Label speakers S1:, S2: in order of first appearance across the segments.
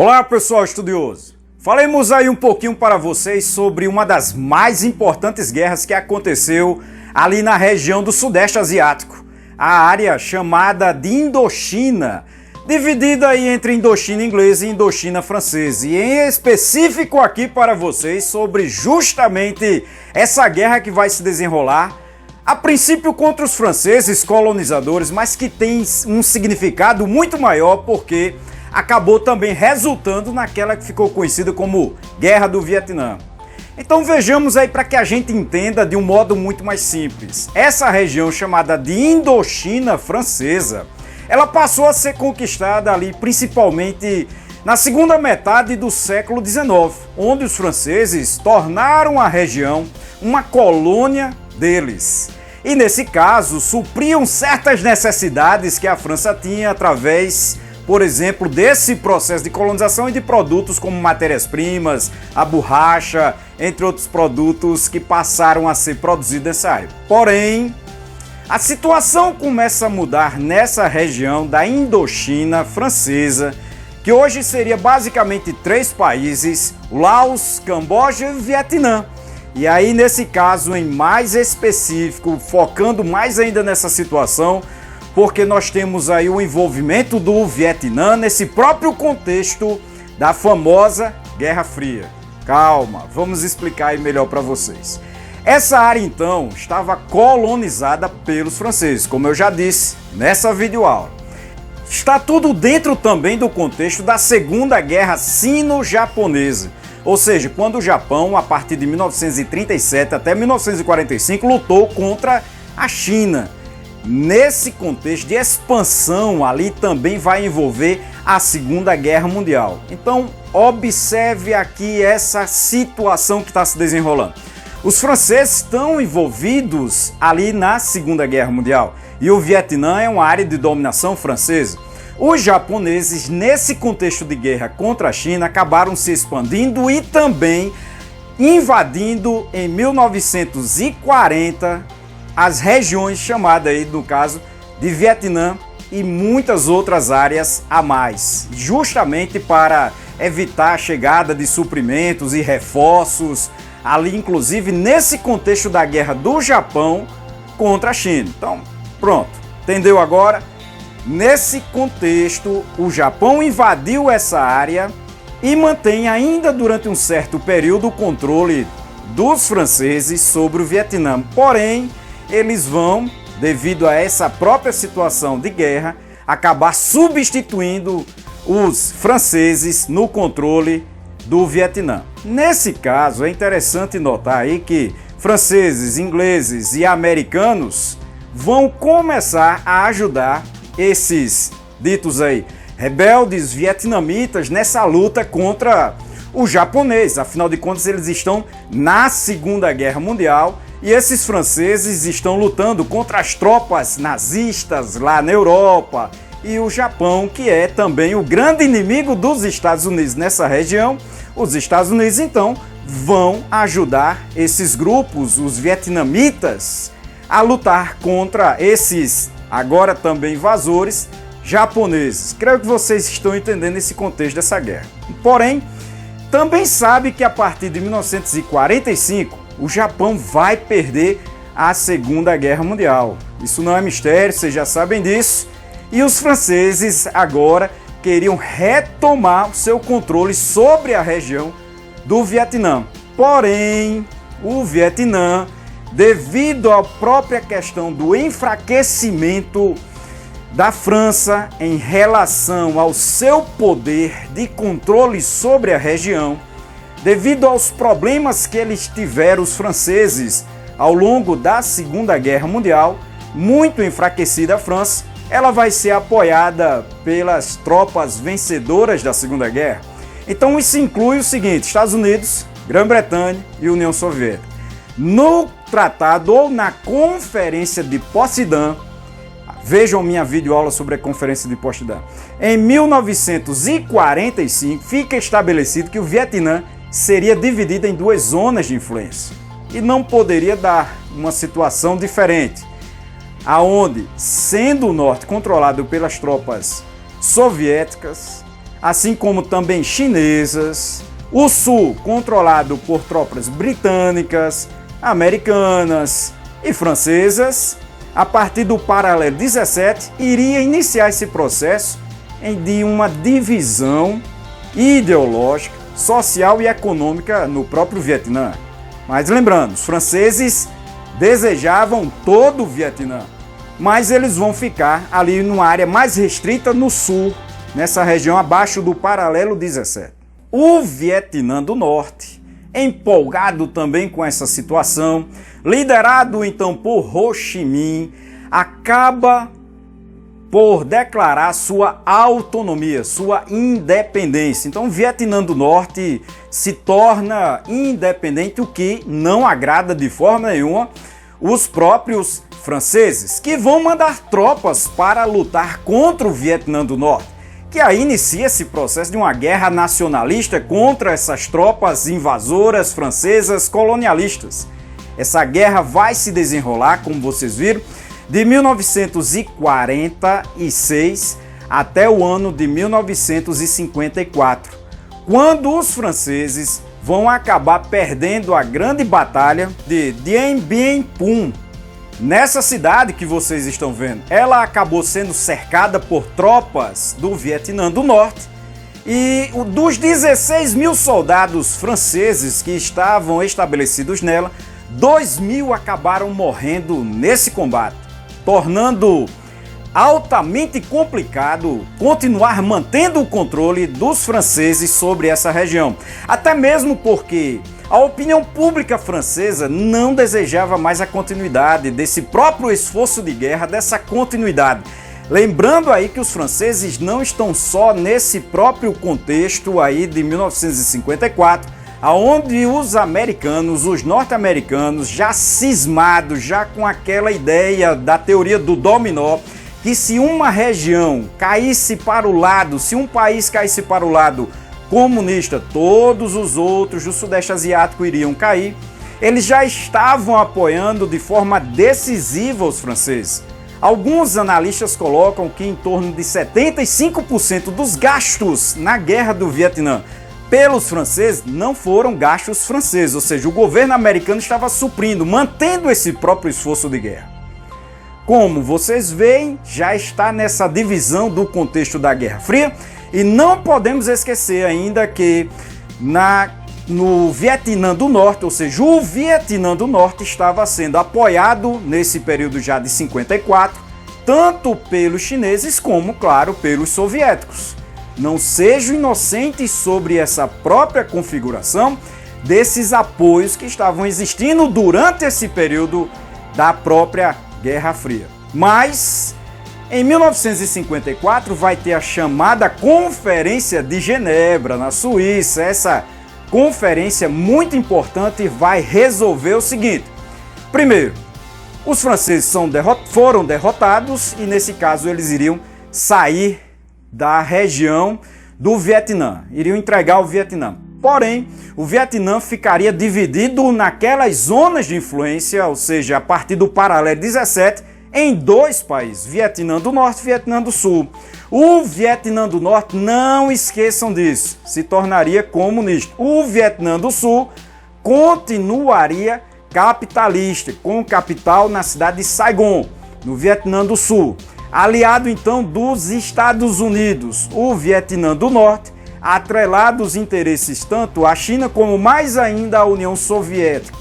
S1: Olá pessoal estudioso, falemos aí um pouquinho para vocês sobre uma das mais importantes guerras que aconteceu ali na região do Sudeste Asiático, a área chamada de Indochina, dividida aí entre Indochina inglesa e Indochina francesa, e em específico aqui para vocês sobre justamente essa guerra que vai se desenrolar, a princípio contra os franceses colonizadores, mas que tem um significado muito maior porque acabou também resultando naquela que ficou conhecida como Guerra do Vietnã. Então vejamos aí para que a gente entenda de um modo muito mais simples. Essa região chamada de Indochina francesa, ela passou a ser conquistada ali principalmente na segunda metade do século XIX, onde os franceses tornaram a região uma colônia deles. E nesse caso, supriam certas necessidades que a França tinha através, por exemplo, desse processo de colonização e de produtos como matérias-primas, a borracha, entre outros produtos que passaram a ser produzidos nessa área. Porém, a situação começa a mudar nessa região da Indochina francesa, que hoje seria basicamente três países: Laos, Camboja e Vietnã. E aí, nesse caso, em mais específico, focando mais ainda nessa situação, porque nós temos aí o envolvimento do Vietnã nesse próprio contexto da famosa Guerra Fria. Calma, vamos explicar aí melhor para vocês. Essa área então estava colonizada pelos franceses, como eu já disse nessa videoaula. Está tudo dentro também do contexto da Segunda Guerra Sino-Japonesa, ou seja, quando o Japão, a partir de 1937 até 1945, lutou contra a China. Nesse contexto de expansão ali também vai envolver a Segunda Guerra Mundial. Então observe aqui essa situação que está se desenrolando. Os franceses estão envolvidos ali na Segunda Guerra Mundial e o Vietnã é uma área de dominação francesa. Os japoneses, nesse contexto de guerra contra a China, acabaram se expandindo e também invadindo em 1940 as regiões chamadas aí, no caso, de Vietnã e muitas outras áreas a mais, justamente para evitar a chegada de suprimentos e reforços, ali inclusive nesse contexto da guerra do Japão contra a China. Então, pronto, entendeu agora? Nesse contexto, o Japão invadiu essa área e mantém ainda durante um certo período o controle dos franceses sobre o Vietnã. Porém, eles vão, devido a essa própria situação de guerra, acabar substituindo os franceses no controle do Vietnã. Nesse caso, é interessante notar aí que franceses, ingleses e americanos vão começar a ajudar esses ditos aí rebeldes vietnamitas nessa luta contra os japoneses. Afinal de contas, eles estão na Segunda Guerra Mundial e esses franceses estão lutando contra as tropas nazistas lá na Europa e o Japão, que é também o grande inimigo dos Estados Unidos nessa região. Os Estados Unidos, então, vão ajudar esses grupos, os vietnamitas, a lutar contra esses, agora também invasores, japoneses. Creio que vocês estão entendendo esse contexto dessa guerra. Porém, também sabe que a partir de 1945, o Japão vai perder a Segunda Guerra Mundial. Isso não é mistério, vocês já sabem disso. E os franceses agora queriam retomar o seu controle sobre a região do Vietnã. Porém, o Vietnã, devido à própria questão do enfraquecimento da França em relação ao seu poder de controle sobre a região, devido aos problemas que eles tiveram, os franceses, ao longo da Segunda Guerra Mundial, muito enfraquecida a França, ela vai ser apoiada pelas tropas vencedoras da Segunda Guerra. Então isso inclui o seguinte: Estados Unidos, Grã-Bretanha e União Soviética. No tratado ou na Conferência de Potsdam, vejam minha videoaula sobre a Conferência de Potsdam, em 1945 fica estabelecido que o Vietnã seria dividido em duas zonas de influência e não poderia dar uma situação diferente, aonde, sendo o norte controlado pelas tropas soviéticas, assim como também chinesas, o sul controlado por tropas britânicas, americanas e francesas. A partir do paralelo 17, iria iniciar esse processo de uma divisão ideológica, social e econômica no próprio Vietnã. Mas lembrando, os franceses desejavam todo o Vietnã, mas eles vão ficar ali numa área mais restrita no sul, nessa região abaixo do paralelo 17. O Vietnã do Norte, empolgado também com essa situação, liderado então por Ho Chi Minh, acaba por declarar sua autonomia, sua independência. Então o Vietnã do Norte se torna independente, o que não agrada de forma nenhuma os próprios franceses, que vão mandar tropas para lutar contra o Vietnã do Norte, que aí inicia esse processo de uma guerra nacionalista contra essas tropas invasoras francesas colonialistas. Essa guerra vai se desenrolar, como vocês viram, de 1946 até o ano de 1954, quando os franceses vão acabar perdendo a grande batalha de Dien Bien Phu. Nessa cidade que vocês estão vendo, ela acabou sendo cercada por tropas do Vietnã do Norte, e dos 16 mil soldados franceses que estavam estabelecidos nela, 2.000 acabaram morrendo nesse combate, tornando altamente complicado continuar mantendo o controle dos franceses sobre essa região. Até mesmo porque a opinião pública francesa não desejava mais a continuidade desse próprio esforço de guerra, dessa continuidade. Lembrando aí que os franceses não estão só nesse próprio contexto aí de 1954, aonde os americanos, os norte-americanos, já cismados, já com aquela ideia da teoria do dominó, que se uma região caísse para o lado, se um país caísse para o lado comunista, todos os outros do Sudeste Asiático iriam cair. Eles já estavam apoiando de forma decisiva os franceses. Alguns analistas colocam que em torno de 75% dos gastos na guerra do Vietnã pelos franceses não foram gastos franceses, ou seja, o governo americano estava suprindo, mantendo esse próprio esforço de guerra. Como vocês veem, já está nessa divisão do contexto da Guerra Fria, e não podemos esquecer ainda que no Vietnã do Norte, ou seja, o Vietnã do Norte estava sendo apoiado nesse período já de 54, tanto pelos chineses como, claro, pelos soviéticos. Não sejam inocentes sobre essa própria configuração desses apoios que estavam existindo durante esse período da própria Guerra Fria. Mas em 1954 vai ter a chamada Conferência de Genebra, na Suíça. Essa conferência muito importante vai resolver o seguinte: primeiro, os franceses foram derrotados e nesse caso eles iriam sair da região do Vietnã, iriam entregar o Vietnã. Porém, o Vietnã ficaria dividido naquelas zonas de influência, ou seja, a partir do paralelo 17, em dois países, Vietnã do Norte e Vietnã do Sul. O Vietnã do Norte, não esqueçam disso, se tornaria comunista. O Vietnã do Sul continuaria capitalista, com capital na cidade de Saigon, no Vietnã do Sul. Aliado então dos Estados Unidos, o Vietnã do Norte, atrelado aos interesses tanto à China como mais ainda à União Soviética.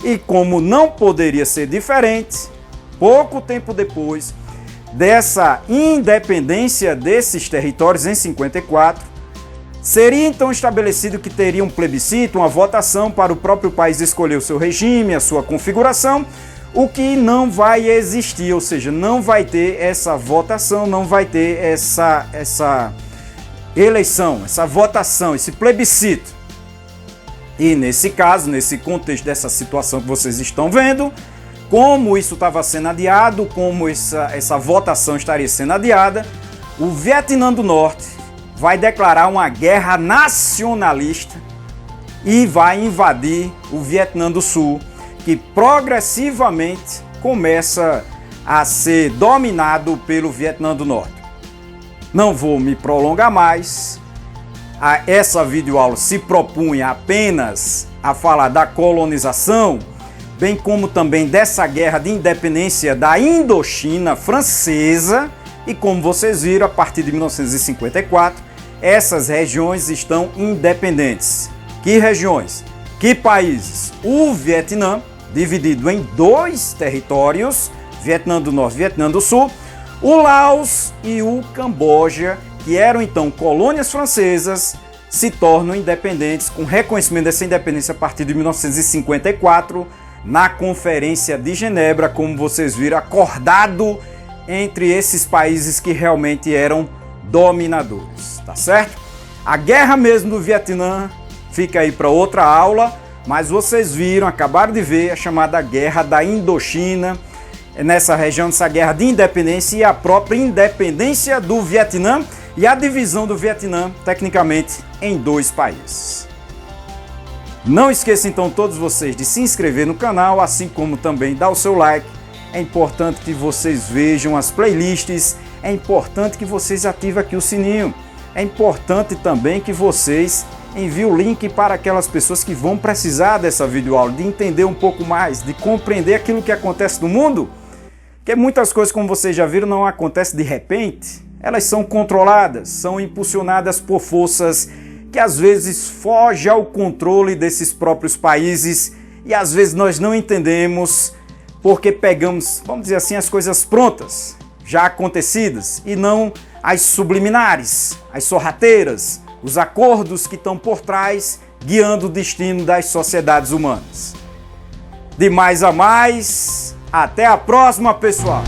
S1: E como não poderia ser diferente, pouco tempo depois dessa independência desses territórios em 54, seria então estabelecido que teria um plebiscito, uma votação para o próprio país escolher o seu regime, a sua configuração, o que não vai existir, ou seja, não vai ter essa votação, não vai ter essa eleição, essa votação, esse plebiscito. E nesse caso, nesse contexto dessa situação que vocês estão vendo, como isso estava sendo adiado, como essa votação estaria sendo adiada, o Vietnã do Norte vai declarar uma guerra nacionalista e vai invadir o Vietnã do Sul, que progressivamente começa a ser dominado pelo Vietnã do Norte. Não vou me prolongar mais, essa videoaula se propunha apenas a falar da colonização, bem como também dessa guerra de independência da Indochina francesa, e como vocês viram, a partir de 1954, essas regiões estão independentes. Que regiões? Que países? O Vietnã, dividido em 2 territórios, Vietnã do Norte e Vietnã do Sul, o Laos e o Camboja, que eram então colônias francesas, se tornam independentes, com reconhecimento dessa independência a partir de 1954, na Conferência de Genebra, como vocês viram, acordado entre esses países que realmente eram dominadores, tá certo? A guerra mesmo do Vietnã fica aí para outra aula, mas vocês viram, acabaram de ver a chamada Guerra da Indochina, nessa região, essa guerra de independência e a própria independência do Vietnã e a divisão do Vietnã, tecnicamente, em 2 países. Não esqueça então todos vocês de se inscrever no canal, assim como também dar o seu like. É importante que vocês vejam as playlists, é importante que vocês ativem aqui o sininho. É importante também que vocês enviem o link para aquelas pessoas que vão precisar dessa videoaula, de entender um pouco mais, de compreender aquilo que acontece no mundo. Porque muitas coisas, como vocês já viram, não acontecem de repente. Elas são controladas, são impulsionadas por forças que às vezes fogem ao controle desses próprios países e às vezes nós não entendemos porque pegamos, vamos dizer assim, as coisas prontas, já acontecidas, e não as subliminares, as sorrateiras, os acordos que estão por trás, guiando o destino das sociedades humanas. De mais a mais, até a próxima, pessoal!